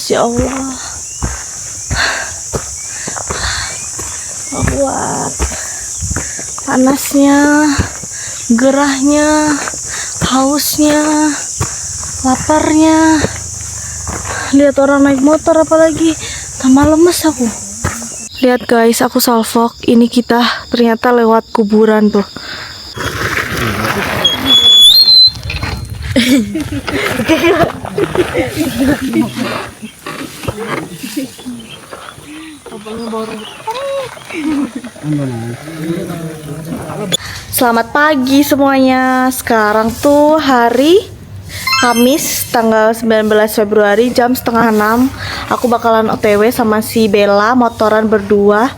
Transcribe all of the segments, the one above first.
Ya Allah. Kuat. Panasnya, gerahnya, hausnya, laparnya. Lihat orang naik motor apalagi, tambah lemes aku. Lihat guys, aku salvok. Ini kita ternyata lewat kuburan tuh. Selamat pagi semuanya. Sekarang tuh hari Kamis tanggal 19 Februari jam setengah 6. Aku bakalan OTW sama si Bella, motoran berdua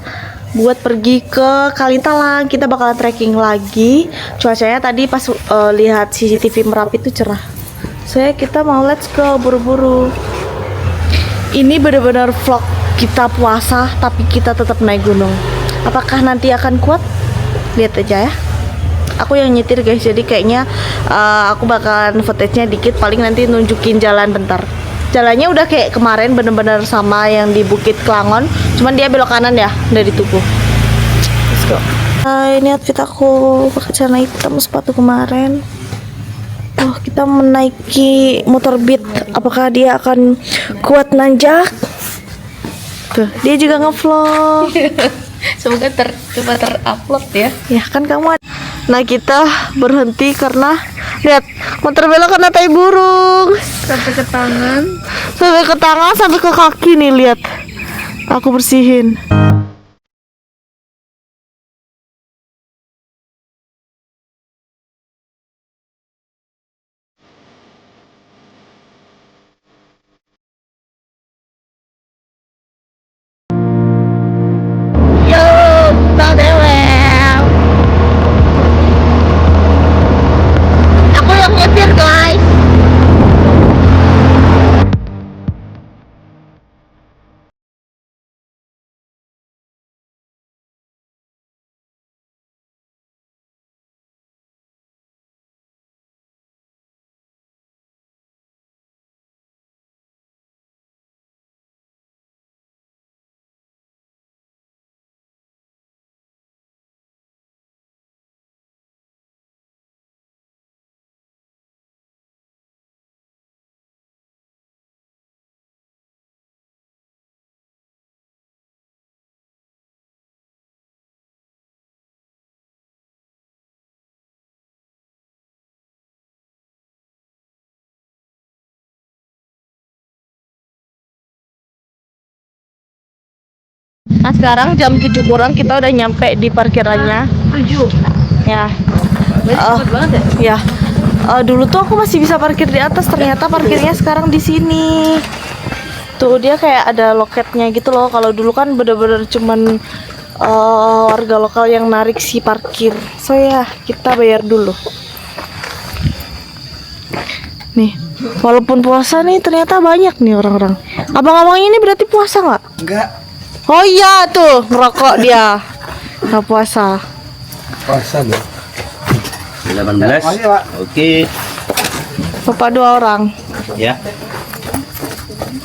buat pergi ke Kalittalang. Kita bakalan trekking lagi. Cuacanya tadi pas lihat CCTV Merapi itu cerah. Saya kita mau let's go buru-buru. Ini benar-benar vlog kita puasa tapi kita tetap naik gunung. Apakah nanti akan kuat? Lihat aja ya. Aku yang nyetir guys, jadi kayaknya aku bakalan footage-nya dikit, paling nanti nunjukin jalan bentar. Jalannya udah kayak kemarin, bener-bener sama yang di Bukit Kelangon, cuman dia belok kanan ya dari Tugu. Let's go. Ini outfit aku, pakai celana hitam, sepatu kemarin. Oh, kita menaiki motor Beat. Apakah dia akan kuat nanjak? Tuh, dia juga ngevlog. Semoga coba terupload ya. Ya kan kamu. Nah kita berhenti karena lihat motor Bella kena tai burung Sampai ke tangan. sampai ke tangan sampai ke kaki nih, lihat. Aku bersihin. Aku yang nyetir guys. Nah sekarang jam 7 kurang kita udah nyampe di parkirannya. 7. Ya. Cepet banget ya? Ya. Dulu tuh aku masih bisa parkir di atas, ternyata parkirnya sekarang di sini. Tuh dia kayak ada loketnya gitu loh. Kalau dulu kan bener-bener cuman warga lokal yang narik si parkir. So ya, kita bayar dulu. Nih, walaupun puasa nih ternyata banyak nih orang-orang. Abang-abang ini berarti puasa nggak? Enggak. Oh iya tuh, ngerokok dia. Nggak puasa. Puasa dong. 18. Makasih, Pak. Oke. Bapak 2 orang. Ya.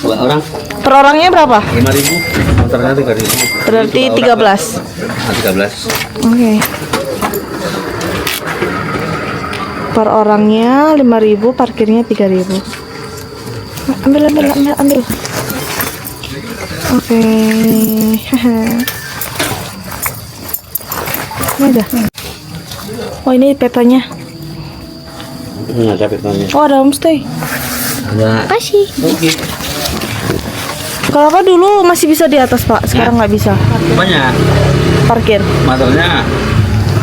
2 orang. Per orangnya berapa? 5.000. Motornya 3.000. Berarti 13. 13. Oke. Per orangnya 5.000, parkirnya 3.000. Ambil. Oke. Ini ada. Oh ini petanya. Ada petanya. Oh ada homestay. Ada. Kasih. Oke. Kalau apa dulu masih bisa di atas pak, sekarang nggak bisa Banyak. parkir. Motornya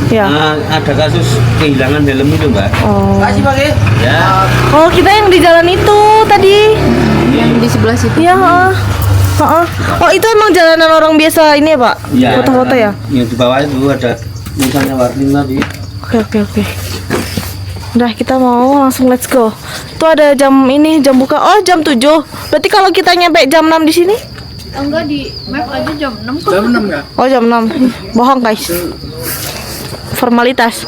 Ya. ada kasus kehilangan helm itu, Mbak. Oh. Makasih, Pak. Ya. Oh kita yang di jalan itu tadi. Yang di sebelah situ. Iya. Oh itu emang jalanan orang biasa ini ya pak? Ya. Foto-foto ya? Yang di bawah itu ada misalnya warning tadi. Oke. Udah kita mau langsung let's go. Tuh ada jam ini, jam buka. Oh jam 7. Berarti kalau kita nyampe jam 6 di sini? Enggak, di map aja jam 6 kok. Jam 6 ya? Oh jam 6. Bohong guys. Formalitas.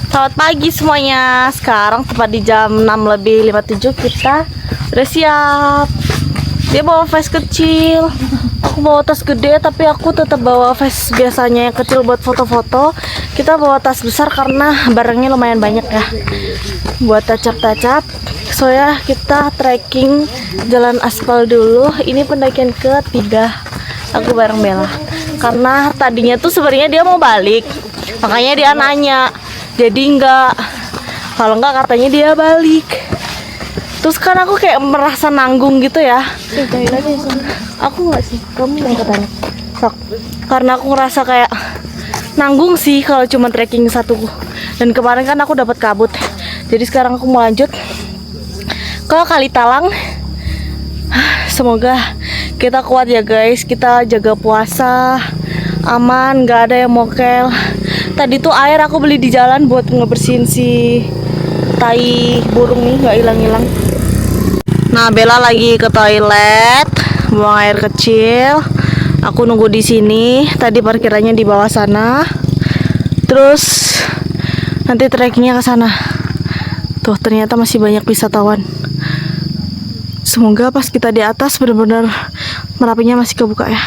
Selamat pagi semuanya. Sekarang tepat di jam 6 lebih 57 kita Udah siap. Dia bawa vest kecil. Aku bawa tas gede, tapi aku tetap bawa vest biasanya yang kecil buat foto-foto. Kita bawa tas besar karena barangnya lumayan banyak ya. Buat tacap-tacap. So ya, kita trekking jalan aspal dulu. Ini pendakian ketiga aku bareng Bella. Karena tadinya tuh sebenarnya dia mau balik. Makanya dia nanya. Jadi enggak. Kalau enggak katanya dia balik. Terus kan aku kayak merasa nanggung gitu ya. Aku nggak sih, kamu yang katanya. Sok. Karena aku ngerasa kayak nanggung sih kalau cuma trekking satu. Dan kemarin kan aku dapat kabut. Jadi sekarang aku mau lanjut ke Kalitalang. Semoga kita kuat ya guys. Kita jaga puasa, aman, nggak ada yang mokel. Tadi tuh air aku beli di jalan buat ngebersihin si tai burung nih, nggak hilang-hilang. Nah, Bella lagi ke toilet, buang air kecil. Aku nunggu di sini. Tadi parkirannya di bawah sana. Terus nanti trekkingnya ke sana. Tuh, ternyata masih banyak wisatawan. Semoga pas kita di atas benar-benar Merapinya masih kebuka ya.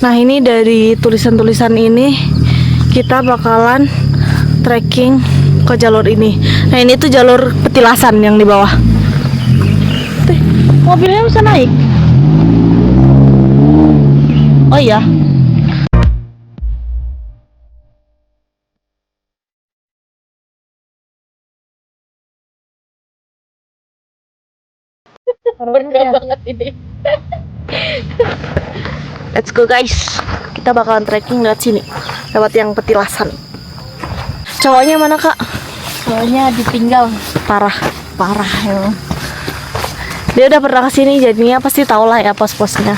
Nah, ini dari tulisan-tulisan ini kita bakalan trekking ke jalur ini. Nah, ini tuh jalur petilasan yang di bawah. Tuh, mobilnya bisa naik. Oh iya. Bener banget ini. Let's go guys. Kita bakalan trekking lewat sini. Lewat yang petilasan. Cowoknya mana kak? Soalnya ditinggal. Parah. Parah ya. Dia udah pernah kesini jadinya pasti tau lah ya pos-posnya.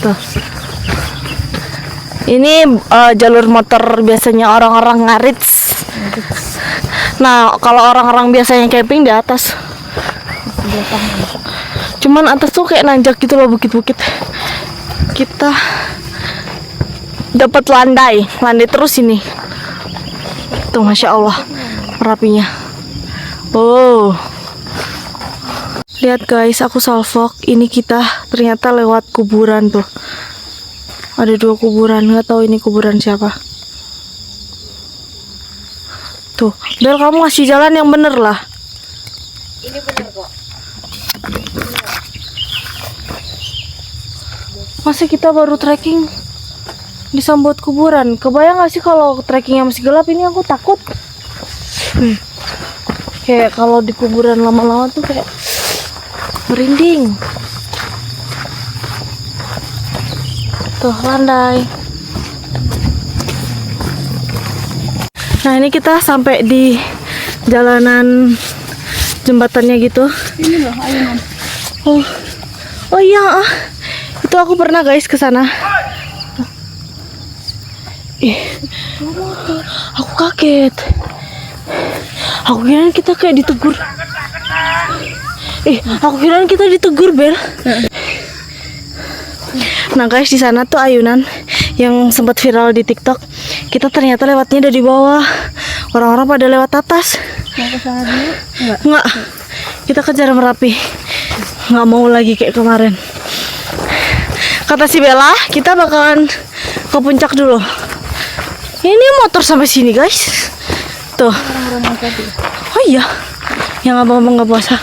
Tuh. Ini jalur motor biasanya orang-orang ngarits. Nah, kalau orang-orang biasanya camping di atas. Cuman atas tuh kayak nanjak gitu loh, bukit-bukit. Kita dapat landai terus ini. Tuh, masya Allah Merapinya. Oh, lihat guys, aku salvok. Ini kita ternyata lewat kuburan tuh. Ada 2 kuburan, nggak tahu ini kuburan siapa. Tuh, Bel, kamu ngasih jalan yang bener lah. Ini bener kok. Masa kita baru trekking disambut kuburan? Kebayang gak sih kalau trekkingnya masih gelap? Ini aku takut. Kayak kalau di kuburan lama-lama tuh kayak merinding. Tuh, landai. Nah, ini kita sampai di jalanan jembatannya gitu. Ini loh ayunan. Oh iya, itu aku pernah guys ke sana. Aku kaget. Aku kira kita kayak ditegur. Aku kira kita ditegur, Bel. Nah guys, di sana tuh ayunan yang sempat viral di TikTok. Kita ternyata lewatnya dari bawah. Orang-orang pada lewat atas. Mau ke sana dulu? Enggak. Kita kejar Merapi. Nggak mau lagi kayak kemarin. Kata si Bella, kita bakalan ke puncak dulu. Ini motor sampai sini guys. Tuh. Oh iya, yang abang-abang nggak puasa.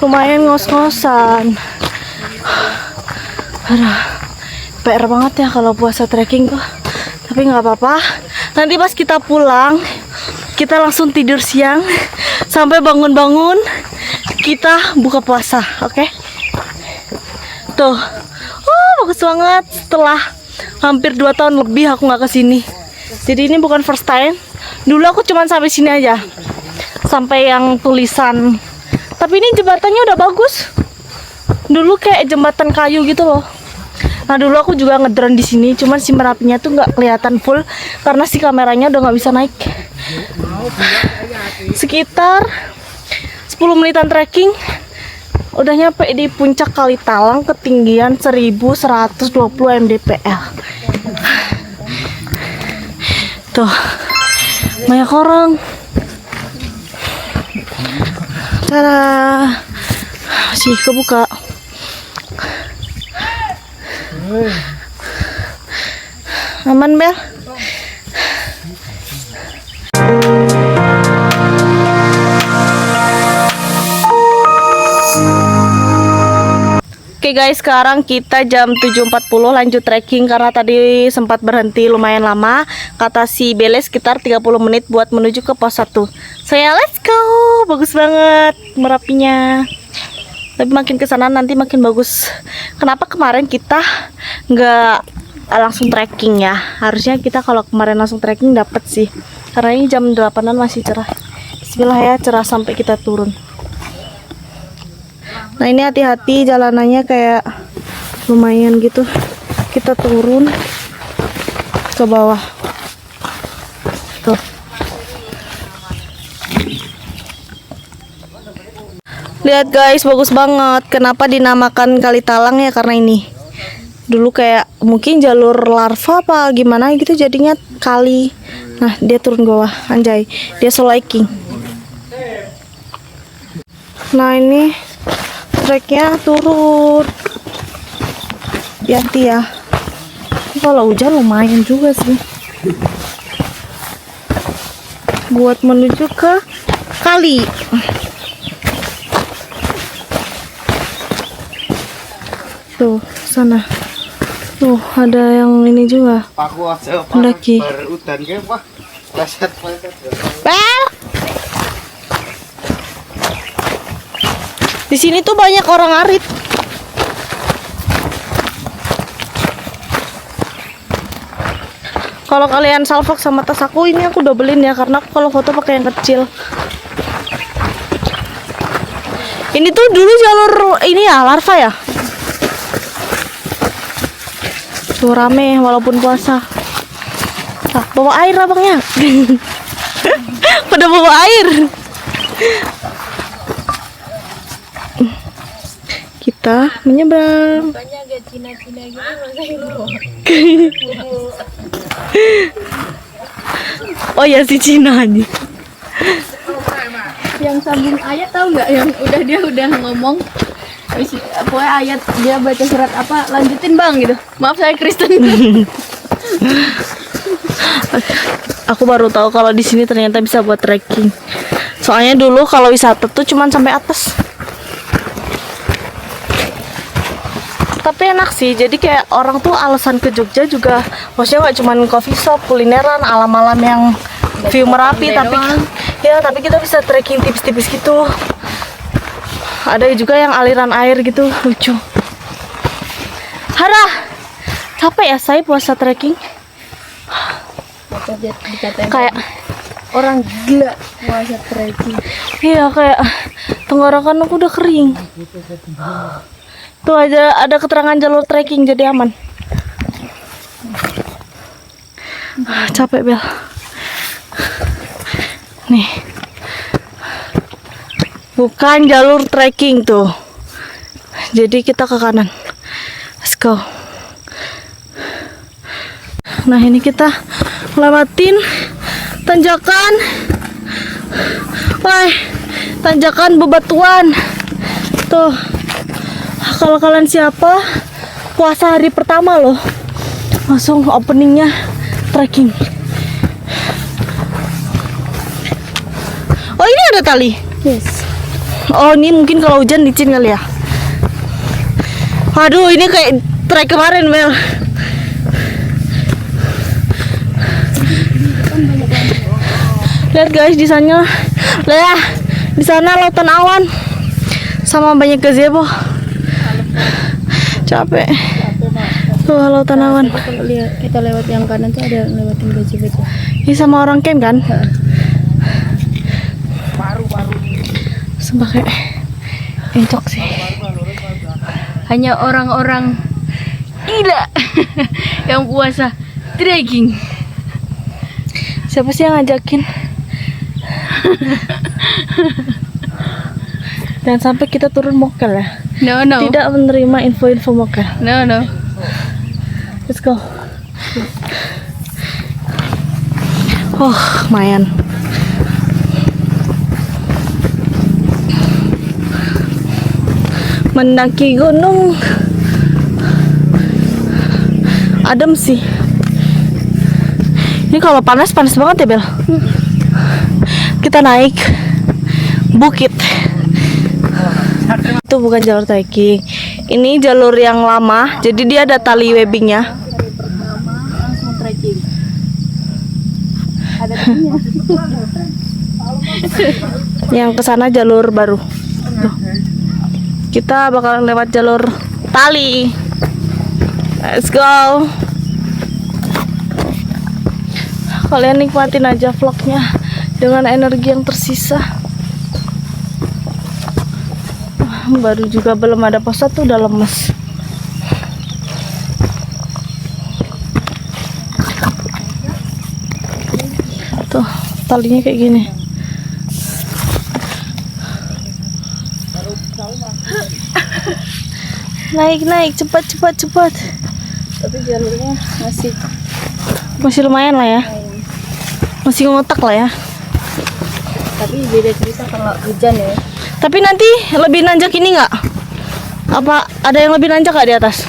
Lumayan ngos-ngosan. Aduh, PR banget ya kalau puasa trekking tuh. Tapi nggak apa-apa. Nanti pas kita pulang, kita langsung tidur siang sampai bangun-bangun kita buka puasa, oke? Tuh, bagus banget. Setelah hampir 2 tahun lebih aku nggak kesini. Jadi ini bukan first time. Dulu aku cuma sampai sini aja, sampai yang tulisan. Tapi ini jembatannya udah bagus. Dulu kayak jembatan kayu gitu loh. Nah, dulu aku juga ngedrone di sini, cuman si Merapinya tuh nggak kelihatan full karena si kameranya udah nggak bisa naik. Sekitar 10 menitan trekking udah nyampe di puncak Kalitalang, ketinggian 1120 mdpl. Tuh, banyak orang. Tada, masih kebuka. Aman, Bel? Oke guys, sekarang kita jam 7.40 lanjut trekking karena tadi sempat berhenti lumayan lama. Kata si Bele sekitar 30 menit buat menuju ke pos 1. Saya let's go. Bagus banget Merapinya. Tapi makin kesana nanti makin bagus. Kenapa kemarin kita nggak langsung trekking ya? Harusnya kita kalau kemarin langsung trekking dapet sih. Karena ini jam 8-an masih cerah. Bismillah ya, cerah sampai kita turun. Nah ini hati-hati jalanannya kayak lumayan gitu. Kita turun ke bawah. Tuh. Lihat guys, bagus banget. Kenapa dinamakan Kali Talang ya? Karena ini. Dulu kayak mungkin jalur larva apa gimana gitu jadinya kali. Nah, dia turun ke bawah. Anjay, dia solo hiking. Nah, ini treknya turun. Hati-hati ya. Kalau hujan lumayan juga sih. Buat menuju ke kali. Tuh, sana. Tuh, ada yang ini juga. Pendaki. Bel! Di sini tuh banyak orang arit. Kalau kalian salvok sama tas aku, ini aku dobelin ya karena aku kalau foto pakai yang kecil. Ini tuh dulu jalur ini ya, larva ya. Tuh rame walaupun puasa. Ah, bawa air abangnya. Pada bawa air. Kita menyeberang. Banyak agak Cina-Cina gitu. Oh ya si Cina nih. Yang sambung ayat tahu nggak? Yang dia udah ngomong. Pokoknya ayat dia baca surat apa? Lanjutin bang gitu. Maaf saya Kristen. Aku baru tahu kalau di sini ternyata bisa buat trekking. Soalnya dulu kalau wisata tuh cuman sampai atas. Tapi enak sih, jadi kayak orang tuh alasan ke Jogja juga maksudnya nggak cuma coffee shop, kulineran, alam-alam yang view Merapi, tapi ya tapi kita bisa trekking tipis-tipis gitu. Ada juga yang aliran air gitu, lucu. Hara, capek ya saya puasa trekking. Dikatain Kayak orang gila puasa trekking. iya kayak tenggorokan aku udah kering. Tuh ada keterangan jalur trekking jadi aman. Capek Bel. Nih. Bukan jalur trekking tuh. Jadi kita ke kanan. Let's go. Nah, ini kita lewatin tanjakan. Wah, tanjakan bebatuan. Tuh. Kalau kalian siapa puasa hari pertama loh, langsung openingnya trekking. Oh ini ada tali. Yes. Oh ini mungkin kalau hujan licin kali ya. Waduh ini kayak trek kemarin Mel. Lihat guys di sana, lihat di sana lautan awan sama banyak gazebo. Capek. Tuh lautan awan. Kita lewat yang kanan tuh ada lewatin gajah-gajah. Ini sama orang camp kan? Sumpah kayak encok sih. Hanya orang-orang gila yang puasa trekking. Siapa sih yang ngajakin? Jangan sampai kita turun mokel ya. No. Tidak menerima info-info mokel. No. Let's go. Lumayan. Mendaki gunung adem sih. Ini kalau panas banget ya Bel. Kita naik bukit. Itu bukan jalur trekking. Ini jalur yang lama. Jadi dia ada tali webbingnya. Langsung trekking. Ada timnya. Yang kesana jalur baru. Tuh. Kita bakalan lewat jalur tali. Let's go. Kalian nikmatin aja vlognya dengan energi yang tersisa. Baru juga belum ada pos 1 udah lemes. Tuh talinya kayak gini. Naik cepat. Tapi jalurnya Masih lumayan lah ya. Masih ngotak lah ya. tapi beda cerita kalau hujan ya. Tapi nanti lebih nanjak ini nggak? Apa ada yang lebih nanjak nggak di atas?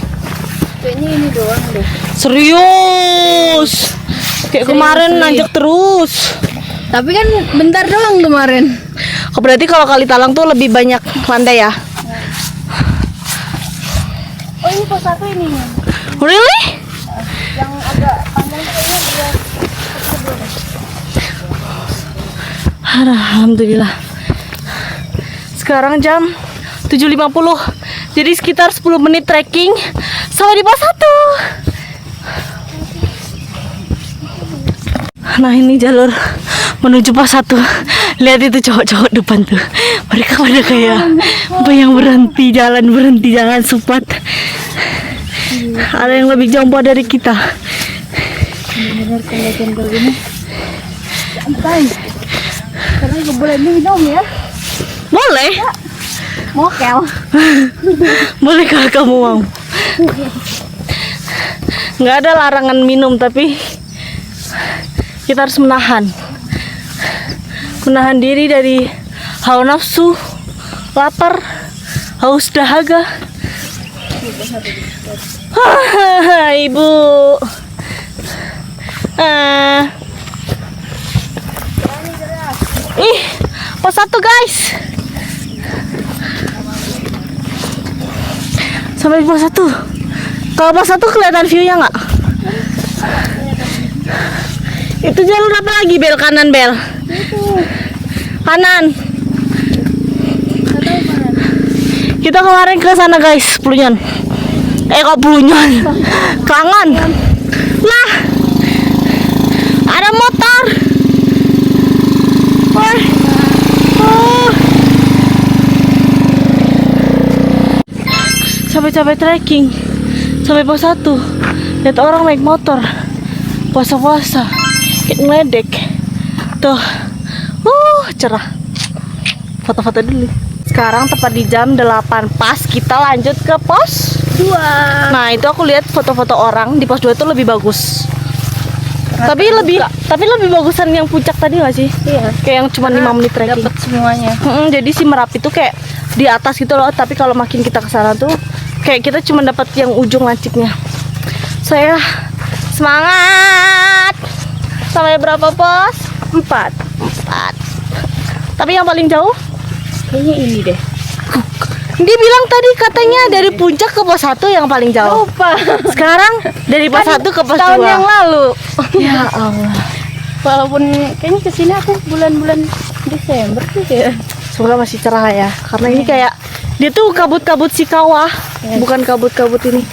Kayaknya ini doang deh. Serius? Kayak kemarin nanjak terus. Tapi kan bentar doang kemarin. Oh, berarti kalau Kali Talang tuh lebih banyak lantai ya? Oh ini pos 1 ini. Really? Yang agak panjang kayaknya dia. Alhamdulillah. Sekarang jam 7.50. Jadi sekitar 10 menit trekking sampai di pos 1. Nah, ini jalur menuju pos 1. Lihat itu cowok-cowok depan tuh. Mereka pada kayak yang berhenti jalan support. Ada yang lebih jompo dari kita. Benar kelihatan kayak gini. Santai. Karena nggak boleh minum ya. Boleh? Mokel. Boleh kalau kamu mau. Nggak ada larangan minum, tapi kita harus menahan diri dari hawa nafsu, lapar, haus dahaga. Ibu. Ih, pos 1 guys. Sampai di pos 1. Kalau pos 1 kelihatan view-nya nggak? Itu jalur apa lagi Bel? Kanan Bel? Kanan. Kita kemarin ke sana guys, Plunyon. Kok Plunyon? Kelangan. Lah. Ada motor. Wah. Oh. Capek-capek trekking sampai pos 1. Lihat orang naik motor. Puasa-puasa. Kayak ngeledek. Tuh. Cerah. Foto-foto dulu. Sekarang tepat di jam 8 pas kita lanjut ke pos 2. Nah, itu aku lihat foto-foto orang di pos 2 itu lebih bagus. Tapi lebih bagusan yang puncak tadi nggak sih? Iya. Kayak yang cuma 5 menit trekking. Dapat semuanya. Jadi si Merapi itu kayak di atas gitu loh, tapi kalau makin kita ke sana tuh kayak kita cuma dapat yang ujung lancipnya. Saya semangat. Sampai berapa pos? 4. Tapi yang paling jauh Kayaknya ini deh. dia bilang tadi katanya dari puncak ke pos 1 yang paling jauh. Lupa. Sekarang dari pos 1 ke pos 2. Tahun yang lalu. Ya Allah. Walaupun kayaknya kesini aku bulan-bulan Desember sih ya. Semoga masih cerah ya. Karena ini kayak dia tuh kabut-kabut si kawah, bukan kabut-kabut ini.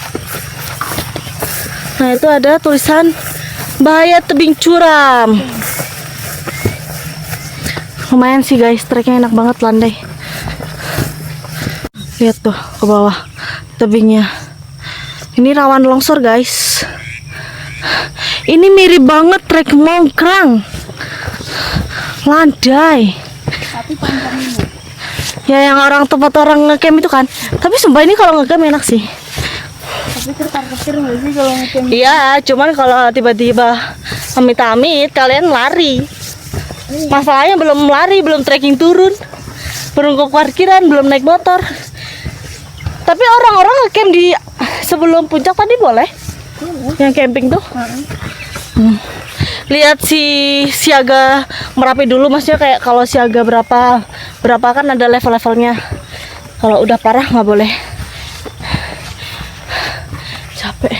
Nah, itu ada tulisan bahaya tebing curam. Lumayan sih guys, treknya enak banget landai. Lihat tuh ke bawah tebingnya. Ini rawan longsor guys. Ini mirip banget trek Mongkrang. Landai. Tapi panjangnya. Ya yang tempat orang ngecamp itu kan. Tapi sumpah ini kalau ngecamp enak sih. Tapi terparkir nggak sih kalau ngecamp? Iya, cuman kalau tiba-tiba Amit-amit kalian lari. Masalahnya belum lari, belum trekking turun, belum ke parkiran, belum naik motor. Tapi orang-orang ngecamp di sebelum puncak tadi boleh? Yang camping tuh? Lihat si siaga Merapi dulu, maksudnya kayak kalau siaga berapa kan ada level-levelnya. Kalau udah parah nggak boleh. Capek.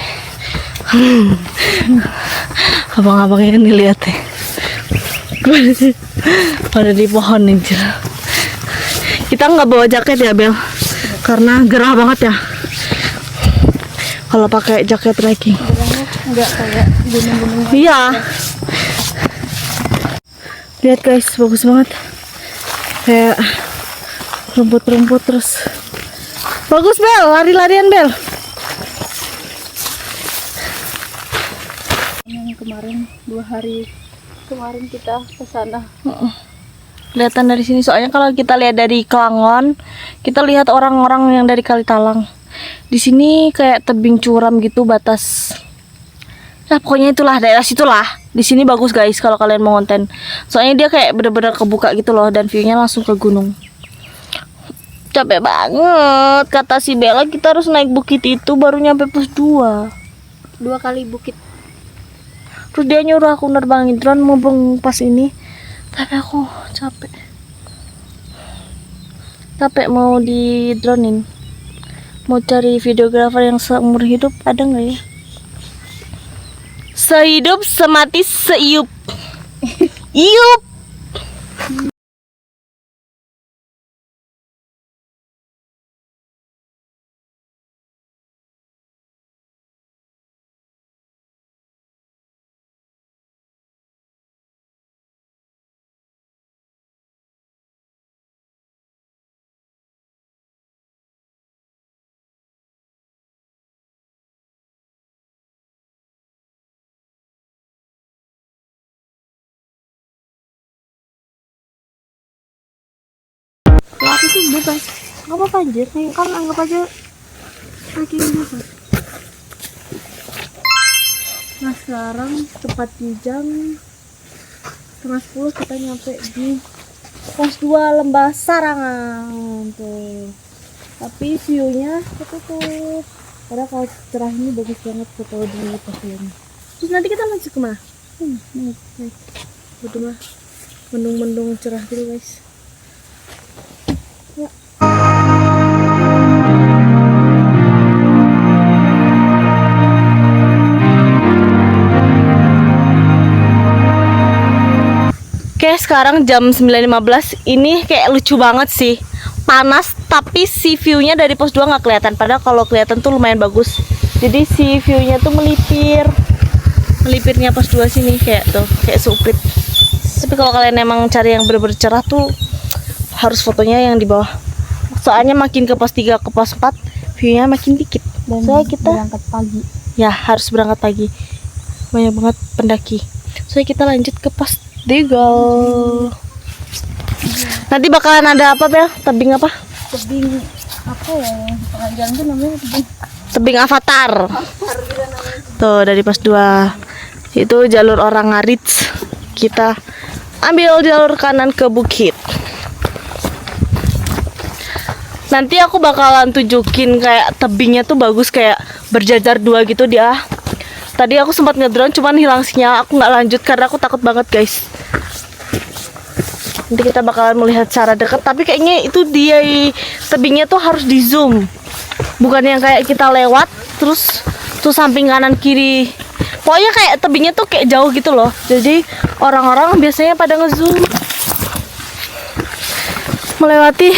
Abang-abang ini lihat deh. Pada di pohon aja. Kita nggak bawa jaket ya Bel, karena gerah banget ya. Kalau pakai jaket trekking. Enggak kayak gunung-gunung. Iya. Lihat guys, bagus banget. Kayak rumput-rumput terus. Bagus Bel, lari-larian Bel. Yang kemarin 2 hari kemarin kita ke sana. Kelihatan dari sini, soalnya kalau kita lihat dari Kelangon, kita lihat orang-orang yang dari Kalitalang. Di sini kayak tebing curam gitu batas. Nah, pokoknya itulah daerah situlah. Di sini bagus guys kalau kalian mau konten. Soalnya dia kayak bener-bener kebuka gitu loh dan view-nya langsung ke gunung. Capek banget kata si Bella, kita harus naik bukit itu baru nyampe pos 2. 2 kali bukit. Terus dia nyuruh aku nerbangin drone mumpung pas ini. Tapi aku capek. Capek mau di dronein. Mau cari videografer yang seumur hidup, ada nggak ya? Sehidup semati seiup. Iup. Aku tuh bebas. Nggak apa-apa anjir. Kan anggap aja lagi bebas. Nah sekarang tepat di jam 9:30 kita nyampe di Pos 2 Lembah Sarangan tuh. Tapi view-nya ketutup. Padahal kalau cerah ini bagus banget foto di pos 2-nya. Terus nanti kita lanjut kemana? Udah mah mendung-mendung cerah gitu guys. Oke, sekarang jam 9.15. Ini kayak lucu banget sih. Panas tapi si view-nya dari pos 2 nggak kelihatan. Padahal kalau kelihatan tuh lumayan bagus. Jadi si view-nya tuh melipir. Melipirnya pos 2 sini kayak tuh, kayak suprit. Tapi kalau kalian emang cari yang bener-bener cerah tuh harus fotonya yang di bawah. Soalnya makin ke pos 3 ke pos 4 view-nya makin dikit. dan Soalnya kita berangkat pagi. ya harus berangkat pagi. Banyak banget pendaki. Soalnya kita lanjut ke pos 3. Nanti bakalan ada apa Bel? Tebing apa? Tebing apa ya? Tengah jalan tuh namanya tebing. Tebing Avatar. Tuh dari pos 2. Itu jalur orang Ngarit. Kita ambil jalur kanan ke bukit. Nanti aku bakalan tunjukin kayak tebingnya tuh bagus, kayak berjajar 2 gitu dia. Tadi aku sempat ngedrone cuman hilang sinyal, aku nggak lanjut karena aku takut banget guys. Nanti kita bakalan melihat secara dekat, tapi kayaknya itu dia tebingnya tuh harus di zoom, bukan yang kayak kita lewat terus tuh samping kanan kiri. Pokoknya kayak tebingnya tuh kayak jauh gitu loh. Jadi orang-orang biasanya pada ngezoom. Melewati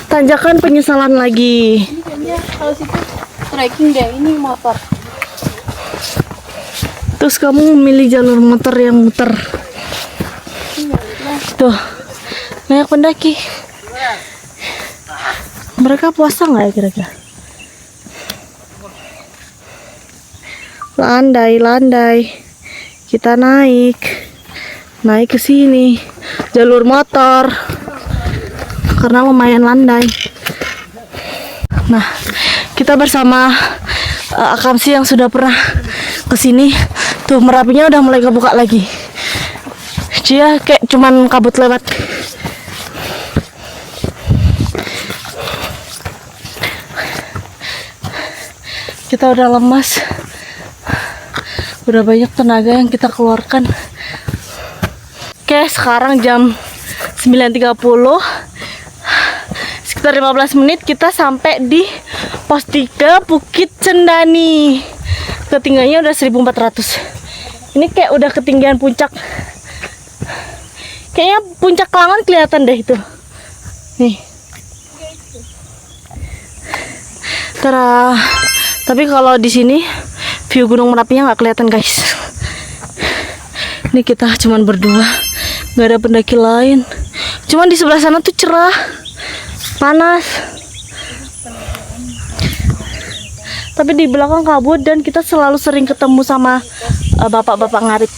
tanjakan penyesalan lagi. Ini kayaknya kalau situ trekking deh, ini motor. Terus kamu memilih jalur motor yang muter. Tuh, banyak pendaki. Mereka puasa nggak ya kira-kira? Landai-landai, kita naik ke sini, jalur motor, karena lumayan landai. Nah, kita bersama Akamsi yang sudah pernah kesini. Tuh Tuh Merapinya udah mulai kebuka lagi. Dia kayak cuman kabut lewat. Kita udah lemas. Udah banyak tenaga yang kita keluarkan. Oke, sekarang jam 9.30. Sekitar 15 menit kita sampai di pos 3 Bukit Cendani. Ketinggiannya udah 1400. Ini kayak udah ketinggian puncak. Kayaknya puncak Kelangan kelihatan deh itu. Nih. Tapi kalau di sini view Gunung Merapinya nggak kelihatan, guys. Ini kita cuman berdua, nggak ada pendaki lain. Cuman di sebelah sana tuh cerah, panas. Tapi di belakang kabut dan kita selalu sering ketemu sama bapak-bapak ngarit.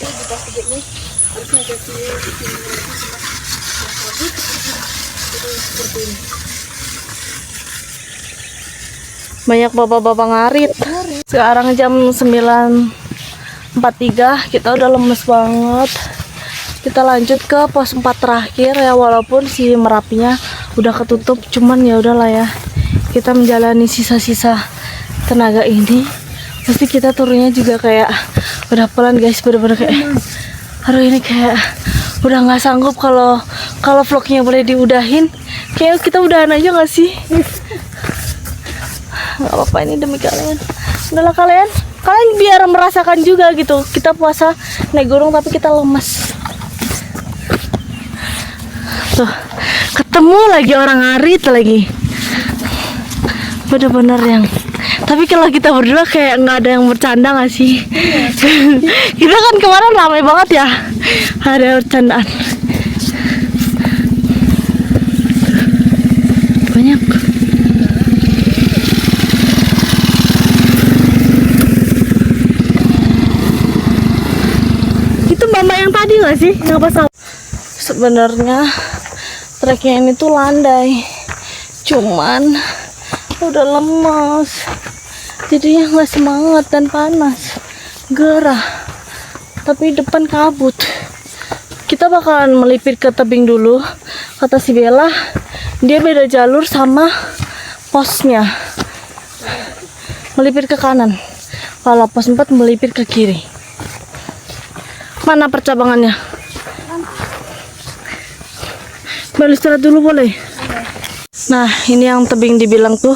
Banyak bapak-bapak ngarit. Sekarang jam 9.43, kita udah lemes banget. Kita lanjut ke pos 4 terakhir ya, walaupun si Merapinya udah ketutup, cuman ya udahlah ya. Kita menjalani sisa-sisa tenaga ini. Pasti kita turunnya juga kayak udah pelan, guys, bener-bener kayak aduh ini kayak udah nggak sanggup. Kalau vlognya boleh diudahin, kayak kita udahan aja nggak sih? Nggak apa-apa, ini demi kalian. Udahlah, kalian biar merasakan juga gitu. Kita puasa naik gunung tapi kita lemas. Tuh, ketemu lagi orang ngarit lagi. Bener-bener yang. Tapi kalau kita berdua kayak nggak ada yang bercanda nggak sih? Kita kan kemarin ramai banget ya, ada bercandaan. Banyak. Itu mama yang tadi nggak sih? Yang pas sebenarnya treknya ini tuh landai, cuman udah lemas, jadinya nggak semangat dan panas, gerah. Tapi depan kabut. Kita bakalan melipir ke tebing dulu. Kata si Bella, dia beda jalur sama posnya. Melipir ke kanan. Kalau pos 4 melipir ke kiri. Mana percabangannya? Balik istirahat dulu boleh? Nah, ini yang tebing dibilang tuh.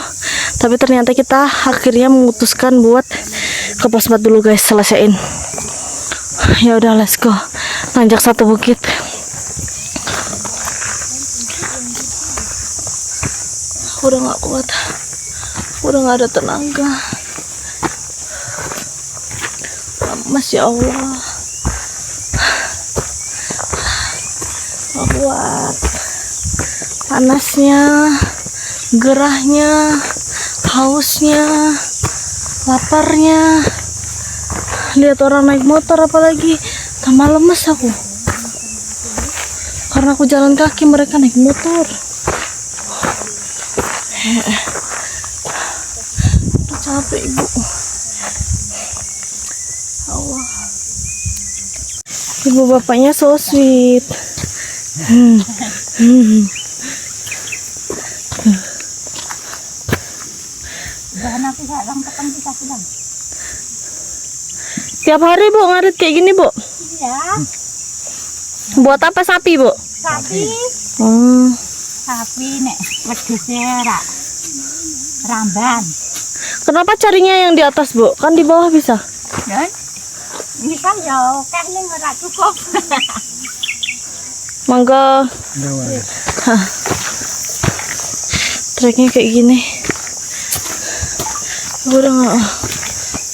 Tapi ternyata kita akhirnya memutuskan buat ke pos 4 dulu, guys, selesaiin. Ya udah, let's go. Nanjak satu bukit. Aku udah gak kuat. Udah gak ada tenaga. Masya Allah. Gak kuat. Panasnya, gerahnya, hausnya, laparnya. Lihat orang naik motor apalagi, tambah lemes aku. Karena aku jalan kaki, mereka naik motor. Udah capek, Ibu. Allah. Ibu bapaknya so sweet. Tiap hari, Bu, ngarit kayak gini, Bu? Iya, Buat apa sapi, Bu? sapi nek wedhusnya ramban. Kenapa carinya yang di atas, Bu? Kan di bawah bisa. Dan ini kan ya akeh ning ora cukup. Mangga. Treknya kayak gini. Aku udah nggak.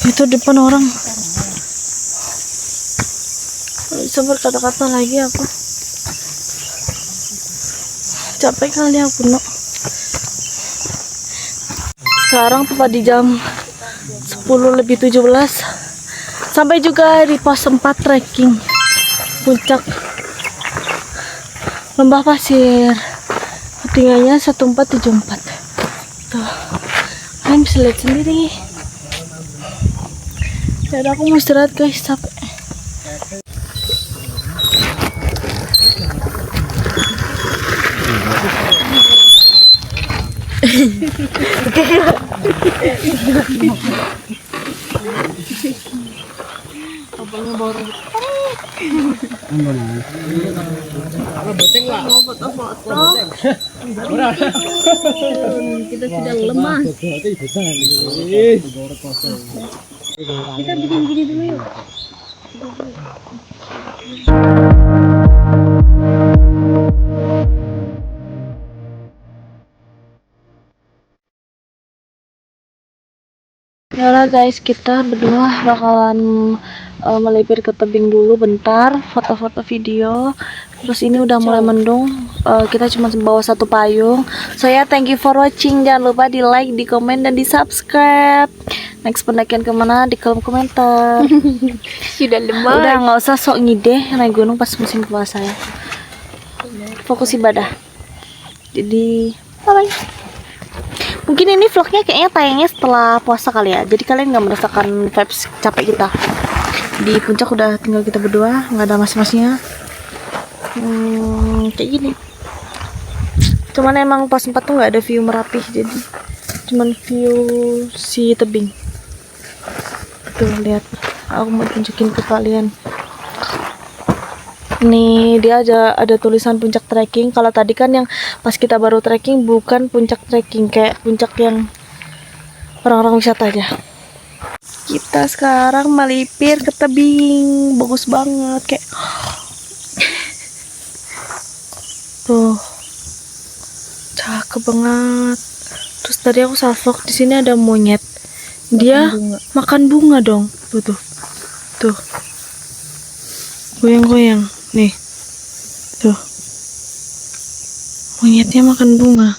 Itu depan orang. Nggak bisa berkata-kata lagi aku. Capek kali aku, no. Sekarang tepat di jam 10:17. Sampai juga di pos 4 trekking puncak Lembah Pasir. Ketinggiannya 1474. Tuh, kalian bisa lihat sendiri. Ya udah, aku mau istirahat, guys, capek. Abangnya baru. Mau foto-foto. Kita sedang lemas. Kita bikin gini dulu yuk. Yaudah guys, kita berdua bakalan melipir ke tebing dulu bentar, foto-foto video. Terus ini udah mulai mendung, kita cuma bawa satu payung. So ya, thank you for watching. Jangan lupa di like, di komen, dan di subscribe. Next pendakian kemana di kolom komentar. Sudah lemas. Udah nggak usah sok ngide naik gunung pas musim puasa ya. Fokus ibadah. Jadi bye bye. Mungkin ini vlognya kayaknya tayangnya setelah puasa kali ya. Jadi kalian nggak merasakan vibes capek kita. Di puncak udah tinggal kita berdua, nggak ada mas-masnya. Kayak gini. Cuman emang pas 4 tuh nggak ada view Merapi, jadi cuman view si tebing. Tuh lihat, aku mau tunjukin ke kalian. Nih dia ada tulisan puncak trekking. Kalau tadi kan yang pas kita baru trekking bukan puncak trekking, kayak puncak yang orang-orang wisata aja. Kita sekarang melipir ke tebing, bagus banget kayak tuh, cakep banget. Terus tadi aku salvok di sini ada monyet, dia makan bunga dong, tuh, goyang-goyang. Nih, tuh, monyetnya makan bunga.